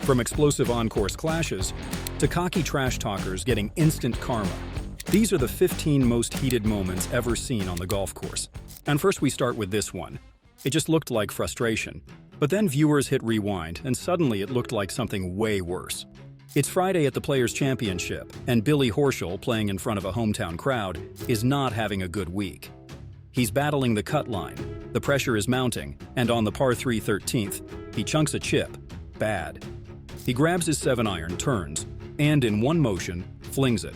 From explosive on-course clashes to cocky trash talkers getting instant karma. These are the 15 most heated moments ever seen on the golf course. And first we start with this one. It just looked like frustration. But then viewers hit rewind, and suddenly it looked like something way worse. It's Friday at the Players' Championship, and Billy Horschel, playing in front of a hometown crowd, is not having a good week. He's battling the cut line, the pressure is mounting, and on the par 3 13th, he chunks a chip. Bad. He grabs his 7-iron, turns, and in one motion, flings it.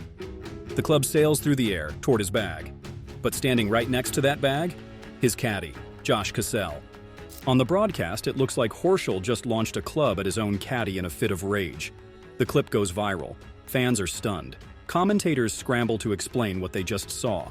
The club sails through the air toward his bag. But standing right next to that bag, his caddy, Josh Cassell. On the broadcast, it looks like Horschel just launched a club at his own caddy in a fit of rage. The clip goes viral. Fans are stunned. Commentators scramble to explain what they just saw.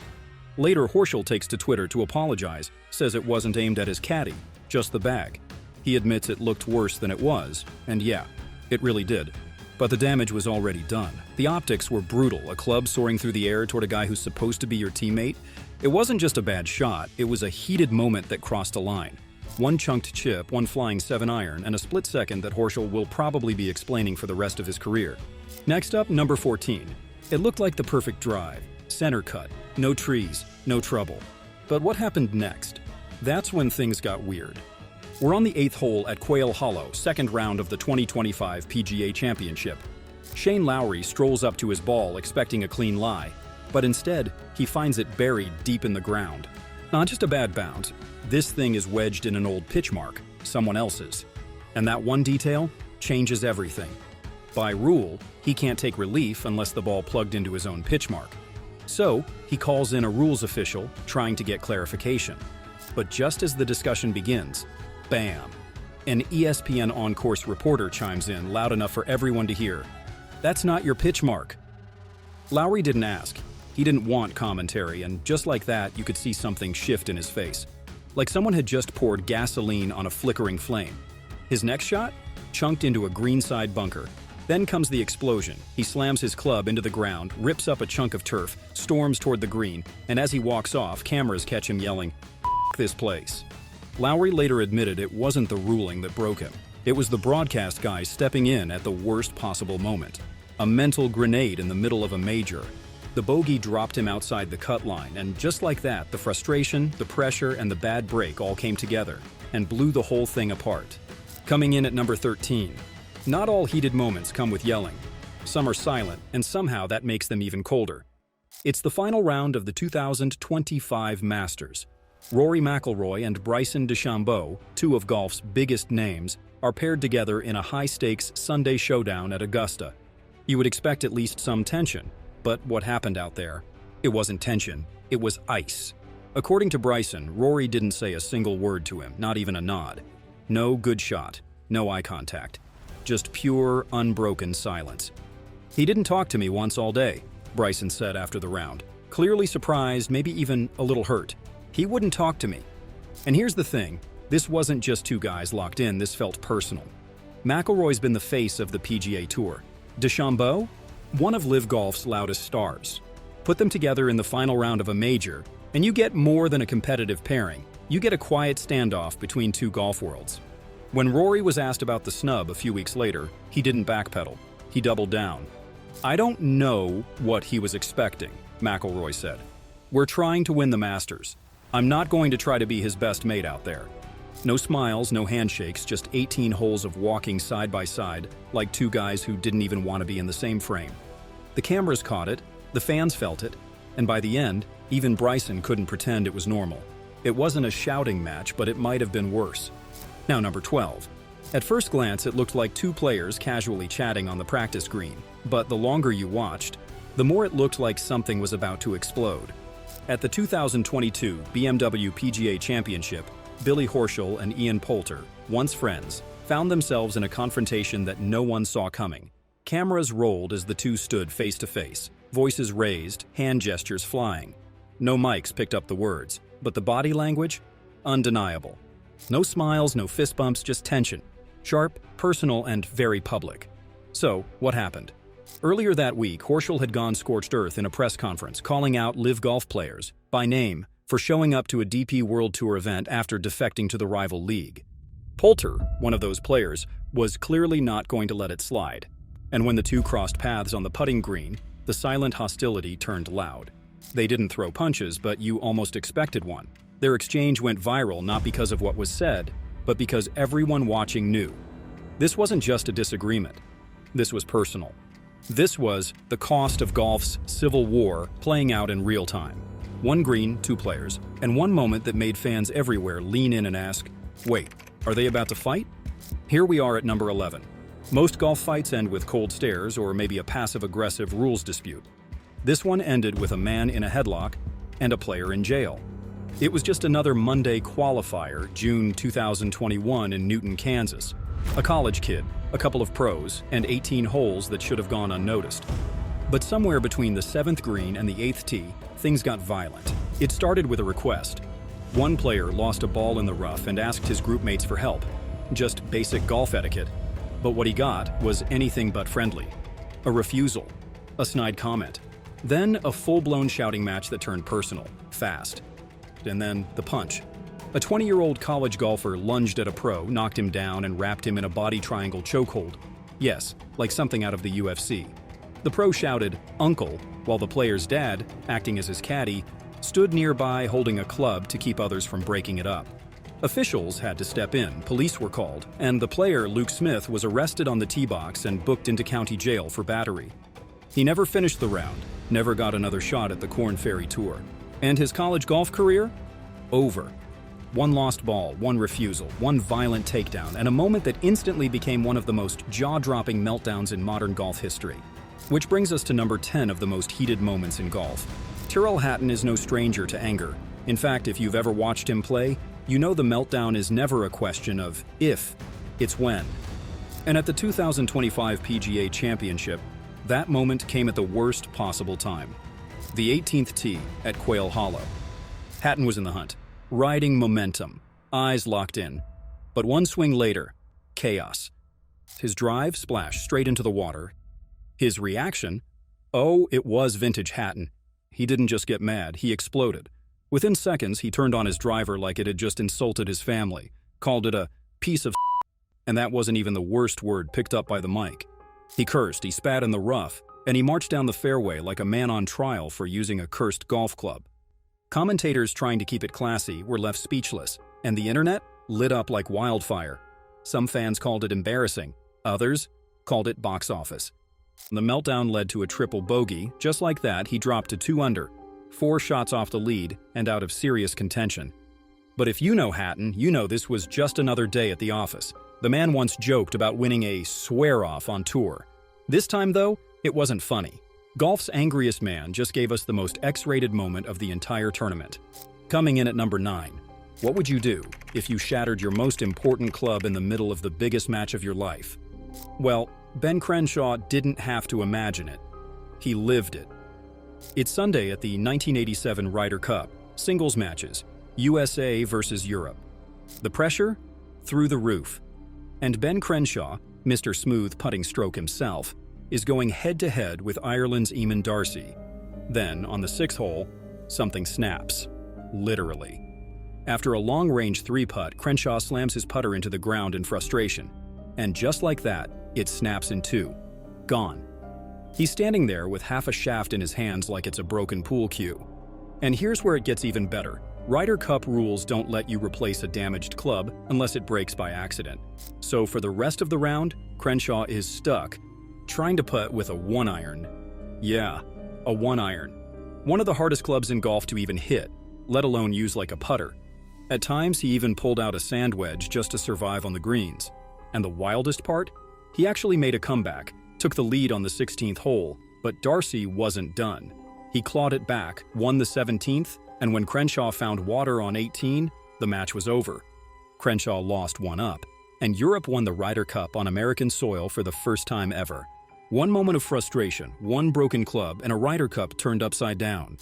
Later, Horschel takes to Twitter to apologize, says it wasn't aimed at his caddy, just the bag. He admits it looked worse than it was, and yeah, it really did. But the damage was already done. The optics were brutal, a club soaring through the air toward a guy who's supposed to be your teammate. It wasn't just a bad shot, it was a heated moment that crossed a line. One chunked chip, one flying 7-iron, and a split second that Horschel will probably be explaining for the rest of his career. Next up, number 14. It looked like the perfect drive. Center cut. No trees. No trouble. But what happened next? That's when things got weird. We're on the 8th hole at Quail Hollow, second round of the 2025 PGA Championship. Shane Lowry strolls up to his ball expecting a clean lie, but instead, he finds it buried deep in the ground. Not just a bad bounce, this thing is wedged in an old pitch mark, someone else's. And that one detail changes everything. By rule, he can't take relief unless the ball plugged into his own pitch mark. So, he calls in a rules official, trying to get clarification. But just as the discussion begins, bam! An ESPN on-course reporter chimes in loud enough for everyone to hear. "That's not your pitch mark." Lowry didn't ask. He didn't want commentary, and just like that, you could see something shift in his face. Like someone had just poured gasoline on a flickering flame. His next shot? Chunked into a greenside bunker. Then comes the explosion. He slams his club into the ground, rips up a chunk of turf, storms toward the green, and as he walks off, cameras catch him yelling, "F this place." Lowry later admitted it wasn't the ruling that broke him. It was the broadcast guy stepping in at the worst possible moment. A mental grenade in the middle of a major. The bogey dropped him outside the cut line, and just like that, the frustration, the pressure, and the bad break all came together and blew the whole thing apart. Coming in at number 13. Not all heated moments come with yelling. Some are silent, and somehow that makes them even colder. It's the final round of the 2025 Masters. Rory McIlroy and Bryson DeChambeau, two of golf's biggest names, are paired together in a high-stakes Sunday showdown at Augusta. You would expect at least some tension, but what happened out there? It wasn't tension, it was ice. According to Bryson, Rory didn't say a single word to him, not even a nod. No good shot, no eye contact. Just pure, unbroken silence. "He didn't talk to me once all day," Bryson said after the round. Clearly surprised, maybe even a little hurt. "He wouldn't talk to me." And here's the thing, this wasn't just two guys locked in, this felt personal. McIlroy's been the face of the PGA Tour. DeChambeau? One of LIV Golf's loudest stars. Put them together in the final round of a major, and you get more than a competitive pairing. You get a quiet standoff between two golf worlds. When Rory was asked about the snub a few weeks later, he didn't backpedal. He doubled down. "I don't know what he was expecting," McIlroy said. "We're trying to win the Masters. I'm not going to try to be his best mate out there." No smiles, no handshakes, just 18 holes of walking side by side, like two guys who didn't even want to be in the same frame. The cameras caught it, the fans felt it, and by the end, even Bryson couldn't pretend it was normal. It wasn't a shouting match, but it might have been worse. Now number 12. At first glance, it looked like two players casually chatting on the practice green, but the longer you watched, the more it looked like something was about to explode. At the 2022 BMW PGA Championship, Billy Horschel and Ian Poulter, once friends, found themselves in a confrontation that no one saw coming. Cameras rolled as the two stood face to face, voices raised, hand gestures flying. No mics picked up the words, but the body language? Undeniable. No smiles, no fist bumps, just tension. Sharp, personal, and very public. So, what happened? Earlier that week, Horschel had gone scorched earth in a press conference, calling out LIV Golf players, by name, for showing up to a DP World Tour event after defecting to the rival league. Poulter, one of those players, was clearly not going to let it slide. And when the two crossed paths on the putting green, the silent hostility turned loud. They didn't throw punches, but you almost expected one. Their exchange went viral not because of what was said, but because everyone watching knew. This wasn't just a disagreement. This was personal. This was the cost of golf's civil war playing out in real time. One green, two players, and one moment that made fans everywhere lean in and ask, wait, are they about to fight? Here we are at number 11. Most golf fights end with cold stares or maybe a passive-aggressive rules dispute. This one ended with a man in a headlock and a player in jail. It was just another Monday qualifier, June 2021 in Newton, Kansas. A college kid, a couple of pros, and 18 holes that should have gone unnoticed. But somewhere between the 7th green and the 8th tee, things got violent. It started with a request. One player lost a ball in the rough and asked his groupmates for help. Just basic golf etiquette. But what he got was anything but friendly. A refusal. A snide comment. Then a full-blown shouting match that turned personal, fast. And then the punch. A 20-year-old college golfer lunged at a pro, knocked him down, and wrapped him in a body triangle chokehold. Yes, like something out of the UFC. The pro shouted, "Uncle," while the player's dad, acting as his caddy, stood nearby holding a club to keep others from breaking it up. Officials had to step in, police were called, and the player, Luke Smith, was arrested on the tee box and booked into county jail for battery. He never finished the round, never got another shot at the Korn Ferry Tour. And his college golf career? Over. One lost ball, one refusal, one violent takedown, and a moment that instantly became one of the most jaw-dropping meltdowns in modern golf history. Which brings us to number 10 of the most heated moments in golf. Tyrrell Hatton is no stranger to anger. In fact, if you've ever watched him play, you know the meltdown is never a question of if, it's when. And at the 2025 PGA Championship, that moment came at the worst possible time. The 18th tee at Quail Hollow. Hatton was in the hunt, riding momentum, eyes locked in. But one swing later, chaos. His drive splashed straight into the water. His reaction? Oh, it was vintage Hatton. He didn't just get mad, he exploded. Within seconds, he turned on his driver like it had just insulted his family, called it a piece of and that wasn't even the worst word picked up by the mic. He cursed, he spat in the rough, and he marched down the fairway like a man on trial for using a cursed golf club. Commentators trying to keep it classy were left speechless, and the internet lit up like wildfire. Some fans called it embarrassing, others called it box office. The meltdown led to a triple bogey. Just like that, he dropped to 2 under, 4 shots off the lead and out of serious contention. But if you know Hatton, you know this was just another day at the office. The man once joked about winning a swear-off on tour. This time, though, it wasn't funny. Golf's angriest man just gave us the most X-rated moment of the entire tournament. Coming in at number 9, what would you do if you shattered your most important club in the middle of the biggest match of your life? Well, Ben Crenshaw didn't have to imagine it. He lived it. It's Sunday at the 1987 Ryder Cup, singles matches, USA versus Europe. The pressure? Through the roof. And Ben Crenshaw, Mr. Smooth putting stroke himself, is going head-to-head with Ireland's Eamon Darcy. Then, on the 6th hole, something snaps. Literally. After a long-range 3-putt, Crenshaw slams his putter into the ground in frustration. And just like that, it snaps in 2. Gone. He's standing there with half a shaft in his hands like it's a broken pool cue. And here's where it gets even better. Ryder Cup rules don't let you replace a damaged club unless it breaks by accident. So for the rest of the round, Crenshaw is stuck, trying to putt with a 1-iron. Yeah, a 1-iron. One of the hardest clubs in golf to even hit, let alone use like a putter. At times, he even pulled out a sand wedge just to survive on the greens. And the wildest part? He actually made a comeback, took the lead on the 16th hole, but Darcy wasn't done. He clawed it back, won the 17th, and when Crenshaw found water on 18, the match was over. Crenshaw lost 1 up, and Europe won the Ryder Cup on American soil for the first time ever. One moment of frustration, one broken club, and a Ryder Cup turned upside down.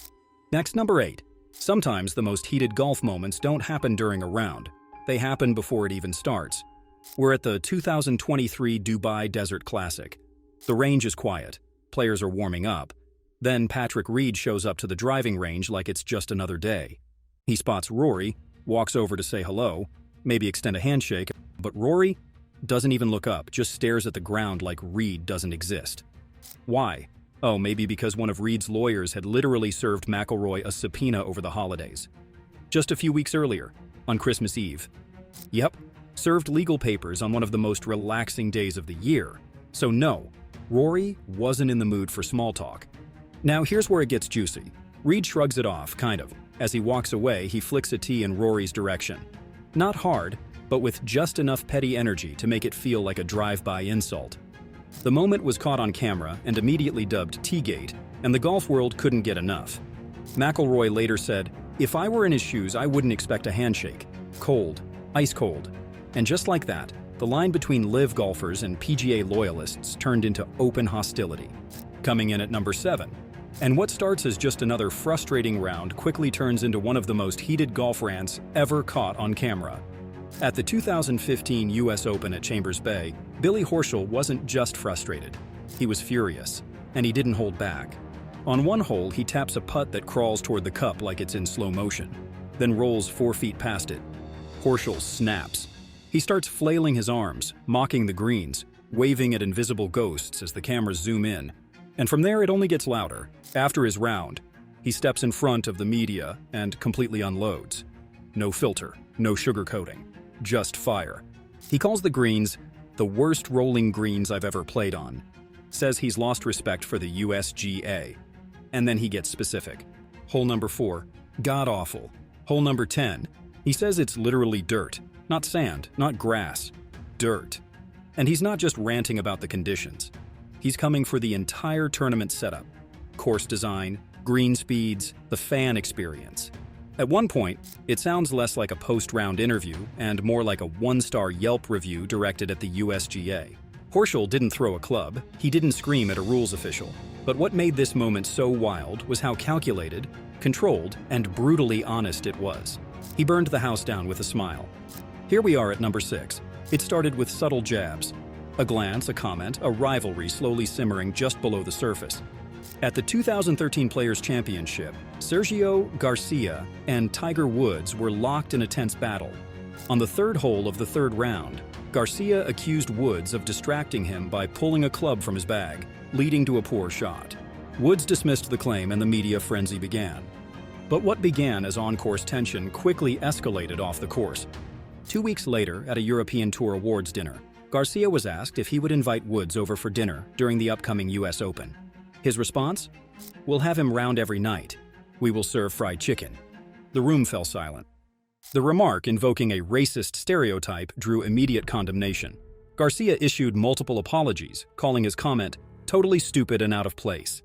Next, number 8. Sometimes the most heated golf moments don't happen during a round. They happen before it even starts. We're at the 2023 Dubai Desert Classic. The range is quiet. Players are warming up. Then Patrick Reed shows up to the driving range like it's just another day. He spots Rory, walks over to say hello, maybe extend a handshake, but Rory, doesn't even look up, just stares at the ground like Reed doesn't exist. Why? Oh, maybe because one of Reed's lawyers had literally served McIlroy a subpoena over the holidays. Just a few weeks earlier, on Christmas Eve. Yep, served legal papers on one of the most relaxing days of the year. So no, Rory wasn't in the mood for small talk. Now here's where it gets juicy. Reed shrugs it off, kind of. As he walks away, he flicks a tee in Rory's direction. Not hard, but with just enough petty energy to make it feel like a drive-by insult. The moment was caught on camera and immediately dubbed Teagate, and the golf world couldn't get enough. McIlroy later said, "If I were in his shoes, I wouldn't expect a handshake. Cold. Ice cold." And just like that, the line between LIV golfers and PGA loyalists turned into open hostility. Coming in at number 7. And what starts as just another frustrating round quickly turns into one of the most heated golf rants ever caught on camera. At the 2015 US Open at Chambers Bay, Billy Horschel wasn't just frustrated. He was furious, and he didn't hold back. On one hole, he taps a putt that crawls toward the cup like it's in slow motion, then rolls 4 feet past it. Horschel snaps. He starts flailing his arms, mocking the greens, waving at invisible ghosts as the cameras zoom in. And from there, it only gets louder. After his round, he steps in front of the media and completely unloads. No filter, no sugarcoating, just fire. He calls the greens the worst rolling greens I've ever played on. Says he's lost respect for the USGA. And then he gets specific. Hole number 4, god-awful. Hole number 10, he says it's literally dirt. Not sand, not grass. Dirt. And he's not just ranting about the conditions. He's coming for the entire tournament setup. Course design, green speeds, the fan experience. At one point, it sounds less like a post-round interview and more like a 1-star Yelp review directed at the USGA. Horschel didn't throw a club, he didn't scream at a rules official. But what made this moment so wild was how calculated, controlled, and brutally honest it was. He burned the house down with a smile. Here we are at number 6. It started with subtle jabs. A glance, a comment, a rivalry slowly simmering just below the surface. At the 2013 Players' Championship, Sergio Garcia and Tiger Woods were locked in a tense battle. On the 3rd hole of the 3rd round, Garcia accused Woods of distracting him by pulling a club from his bag, leading to a poor shot. Woods dismissed the claim and the media frenzy began. But what began as on-course tension quickly escalated off the course. 2 weeks later, at a European Tour Awards dinner, Garcia was asked if he would invite Woods over for dinner during the upcoming US Open. His response? "We'll have him round every night. We will serve fried chicken." The room fell silent. The remark, invoking a racist stereotype, drew immediate condemnation. Garcia issued multiple apologies, calling his comment totally stupid and out of place.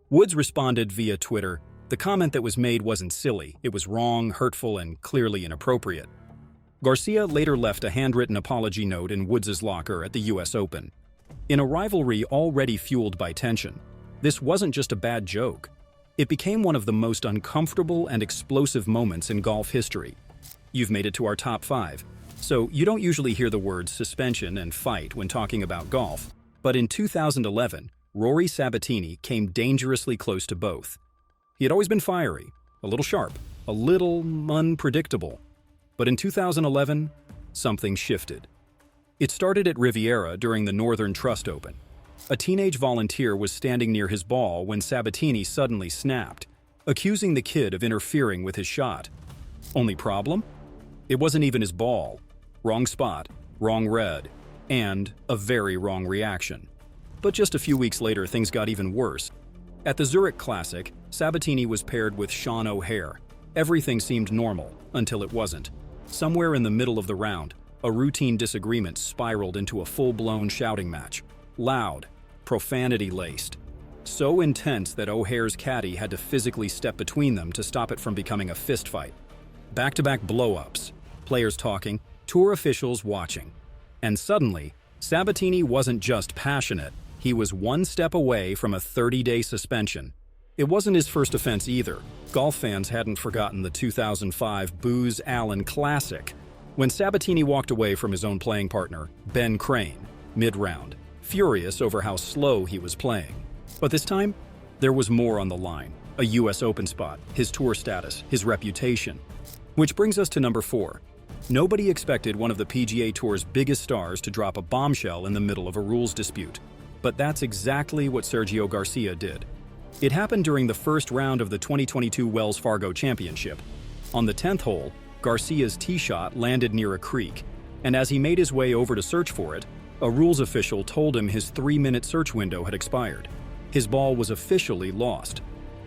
Woods responded via Twitter, "The comment that was made wasn't silly, it was wrong, hurtful, and clearly inappropriate." Garcia later left a handwritten apology note in Woods' locker at the US Open. In a rivalry already fueled by tension, this wasn't just a bad joke. It became one of the most uncomfortable and explosive moments in golf history. You've made it to our top 5. So you don't usually hear the words suspension and fight when talking about golf. But in 2011, Rory Sabatini came dangerously close to both. He had always been fiery, a little sharp, a little unpredictable. But in 2011, something shifted. It started at Riviera during the Northern Trust Open. A teenage volunteer was standing near his ball when Sabatini suddenly snapped, accusing the kid of interfering with his shot. Only problem? It wasn't even his ball. Wrong spot, wrong red, and a very wrong reaction. But just a few weeks later, things got even worse. At the Zurich Classic, Sabatini was paired with Sean O'Hare. Everything seemed normal, until it wasn't. Somewhere in the middle of the round, a routine disagreement spiraled into a full-blown shouting match. Loud, profanity-laced. So intense that O'Hare's caddy had to physically step between them to stop it from becoming a fistfight. Back-to-back blow-ups, players talking, tour officials watching. And suddenly, Sabatini wasn't just passionate, he was one step away from a 30-day suspension. It wasn't his first offense either. Golf fans hadn't forgotten the 2005 Booz Allen Classic, when Sabatini walked away from his own playing partner, Ben Crane, mid-round, furious over how slow he was playing. But this time, there was more on the line. A US Open spot, his tour status, his reputation. Which brings us to number 4. Nobody expected one of the PGA Tour's biggest stars to drop a bombshell in the middle of a rules dispute. But that's exactly what Sergio Garcia did. It happened during the first round of the 2022 Wells Fargo Championship. On the 10th hole, Garcia's tee shot landed near a creek, and as he made his way over to search for it, a rules official told him his 3-minute search window had expired. His ball was officially lost.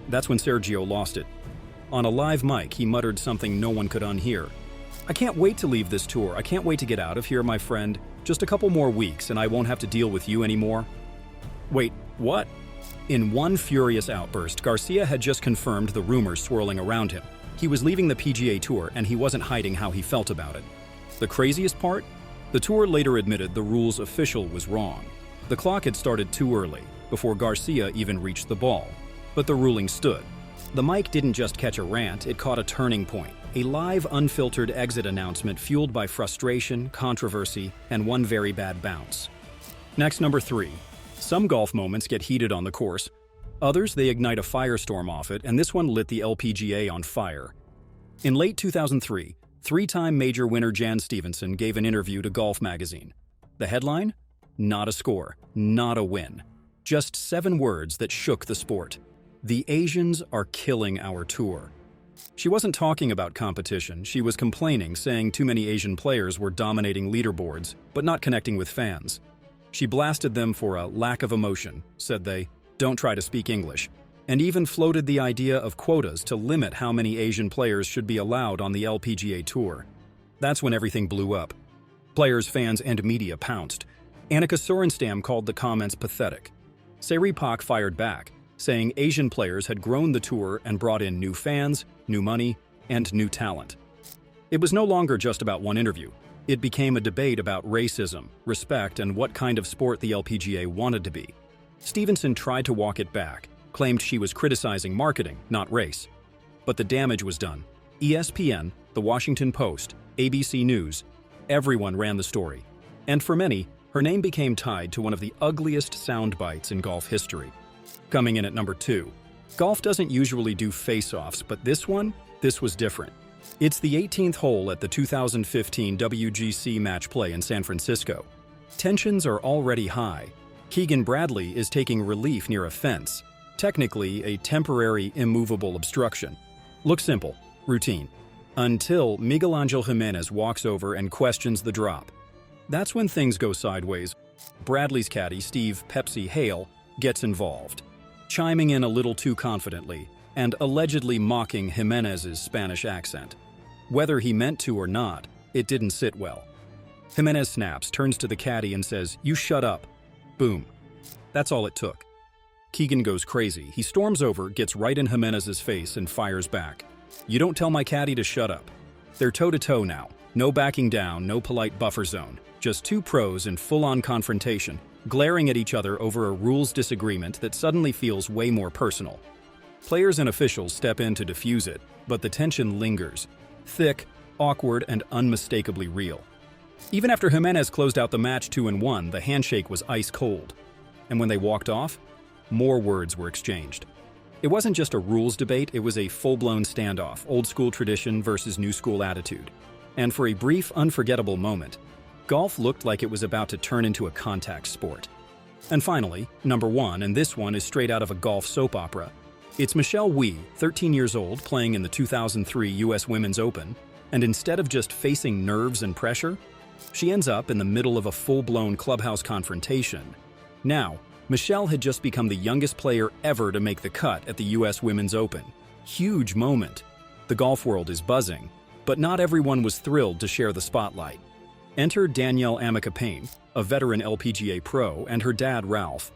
That's when Sergio lost it. On a live mic, he muttered something no one could unhear. "I can't wait to leave this tour. I can't wait to get out of here, my friend. Just a couple more weeks and I won't have to deal with you anymore." Wait, what? In one furious outburst, Garcia had just confirmed the rumors swirling around him. He was leaving the PGA Tour and he wasn't hiding how he felt about it. The craziest part? The tour later admitted the rules official was wrong. The clock had started too early, before Garcia even reached the ball. But the ruling stood. The mic didn't just catch a rant, it caught a turning point. A live, unfiltered exit announcement fueled by frustration, controversy, and one very bad bounce. Next, number 3. Some golf moments get heated on the course. Others, they ignite a firestorm off it, and this one lit the LPGA on fire. In late 2003, 3-time major winner Jan Stevenson gave an interview to Golf magazine. The headline? Not a score, not a win. Just 7 words that shook the sport. "The Asians are killing our tour." She wasn't talking about competition, she was complaining, saying too many Asian players were dominating leaderboards, but not connecting with fans. She blasted them for a lack of emotion, said they don't try to speak English, and even floated the idea of quotas to limit how many Asian players should be allowed on the LPGA Tour. That's when everything blew up. Players, fans, and media pounced. Annika Sorenstam called the comments pathetic. Seri Pak fired back, saying Asian players had grown the tour and brought in new fans, new money, and new talent. It was no longer just about one interview. It became a debate about racism, respect, and what kind of sport the LPGA wanted to be. Stevenson tried to walk it back, claimed she was criticizing marketing, not race. But the damage was done. ESPN, The Washington Post, ABC News, everyone ran the story. And for many, her name became tied to one of the ugliest sound bites in golf history. Coming in at number 2. Golf doesn't usually do face-offs, but this was different. It's the 18th hole at the 2015 WGC match play in San Francisco. Tensions are already high. Keegan Bradley is taking relief near a fence, technically a temporary immovable obstruction. Looks simple, routine, until Miguel Angel Jimenez walks over and questions the drop. That's when things go sideways. Bradley's caddy, Steve "Pepsi" Hale, gets involved, chiming in a little too confidently and allegedly mocking Jimenez's Spanish accent. Whether he meant to or not, it didn't sit well. Jimenez snaps, turns to the caddy and says, "You shut up." Boom. That's all it took. Keegan goes crazy. He storms over, gets right in Jimenez's face and fires back. "You don't tell my caddy to shut up." They're toe-to-toe now. No backing down, no polite buffer zone. Just 2 pros in full-on confrontation, glaring at each other over a rules disagreement that suddenly feels way more personal. Players and officials step in to diffuse it, but the tension lingers. Thick, awkward, and unmistakably real. Even after Jimenez closed out the match 2-1, the handshake was ice cold. And when they walked off, more words were exchanged. It wasn't just a rules debate, it was a full-blown standoff, old-school tradition versus new-school attitude. And for a brief, unforgettable moment, golf looked like it was about to turn into a contact sport. And finally, number 1, and this one is straight out of a golf soap opera. It's Michelle Wie, 13 years old, playing in the 2003 US Women's Open, and instead of just facing nerves and pressure, she ends up in the middle of a full-blown clubhouse confrontation. Now, Michelle had just become the youngest player ever to make the cut at the US Women's Open. Huge moment. The golf world is buzzing, but not everyone was thrilled to share the spotlight. Enter Danielle Amica Payne, a veteran LPGA pro, and her dad, Ralph.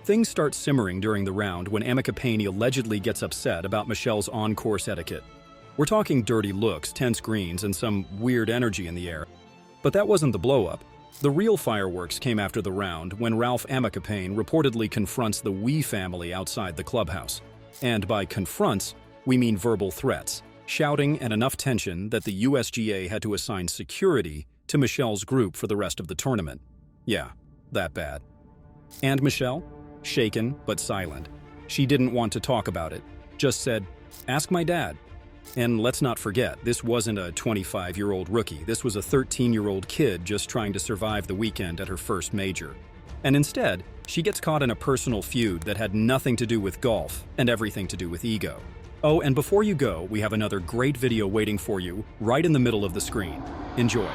Things start simmering during the round when Amica Payne allegedly gets upset about Michelle's on-course etiquette. We're talking dirty looks, tense greens, and some weird energy in the air. But that wasn't the blow-up. The real fireworks came after the round when Ralph Amica Payne reportedly confronts the Wie family outside the clubhouse. And by confronts, we mean verbal threats, shouting, and enough tension that the USGA had to assign security to Michelle's group for the rest of the tournament. Yeah, that bad. And Michelle? Shaken but silent. She didn't want to talk about it, just said, "Ask my dad." And let's not forget, this wasn't a 25-year-old rookie. This was a 13-year-old kid just trying to survive the weekend at her first major. And instead, she gets caught in a personal feud that had nothing to do with golf and everything to do with ego. Oh, and before you go, we have another great video waiting for you right in the middle of the screen. Enjoy.